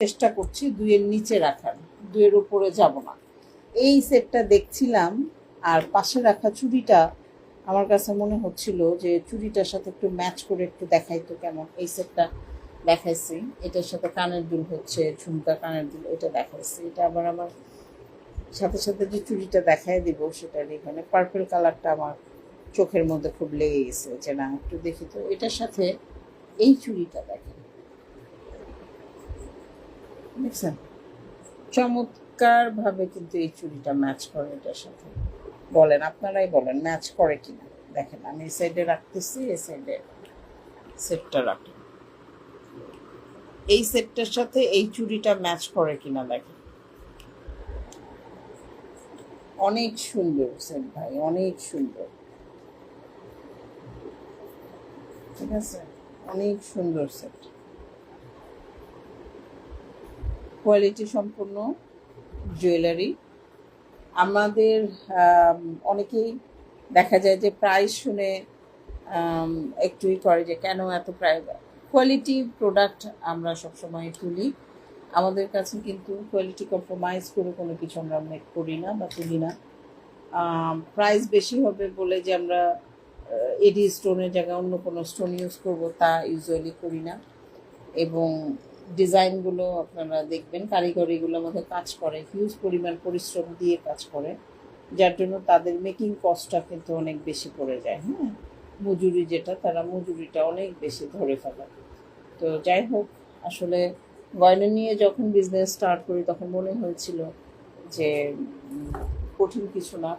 চেষ্টা করছি 2-এর নিচে রাখার, 2-এর উপরে যাব না। এই সেটটা দেখছিলাম, আর পাশে রাখা চুড়িটা আমার কাছে মনে হচ্ছিল যে চুড়িটার সাথে একটু ম্যাচ করে একটু দেখাইতো কেমন। এই সেটটা দেখাইছি, এটার সাথে কানের দুল হচ্ছে, ঝুমকা কানের দুল, এটা দেখাইছি। এটা আবার আমার সাথে সাথে যে চুড়িটা দেখাই দিব সেটার এখানে পার্পল কালারটা আমার চোখের মধ্যে খুব লেগে গেছে, যে না একটু দেখি তো এটার সাথে এই চুড়িটা দেখেন, দেখছেন চমৎকার ভাবে কিন্তু এই চুড়িটা ম্যাচ করে এটার সাথে। বলেন, আপনারাই বলেন ম্যাচ করে কিনা। দেখেন আমি এই সাইডে রাখতেছি, এই সাইডে সেটটা রাখি, এই সেটটার সাথে এই চুড়িটা ম্যাচ করে কিনা দেখেন। অনেক সুন্দর সেট ভাই, অনেক সুন্দর, ঠিক আছে, অনেক সুন্দর সেট, কোয়ালিটি সম্পূর্ণ জুয়েলারি। আমাদের অনেকেই দেখা যায় যে প্রাইস শুনে একটুই করে যে কেন এত প্রাইস। কোয়ালিটি প্রোডাক্ট আমরা সবসময় তুলি, আমাদের কাছে কিন্তু কোয়ালিটি কম্প্রোমাইজ করে কোনো কিছু আমরা মেক করি না বা তুলি না। প্রাইস বেশি হবে বলে যে আমরা এডি স্টোনের জায়গায় অন্য কোনো স্টোন ইউজ করব তা ইউজুয়ালি করি না। এবং ডিজাইনগুলো আপনারা দেখবেন, কারিগরিগুলোর মধ্যে কাজ করে, হিউজ পরিমাণ পরিশ্রম দিয়ে কাজ করে, যার জন্য তাদের মেকিং কস্টটা কিন্তু অনেক বেশি পড়ে যায়। হ্যাঁ, মজুরি যেটা, তারা মজুরিটা অনেক বেশি ধরে ফেলে। তো যাই হোক, আসলে গয়না নিয়ে যখন বিজনেস স্টার্ট করি তখন মনে হয়েছিল যে কঠিন কিছু না,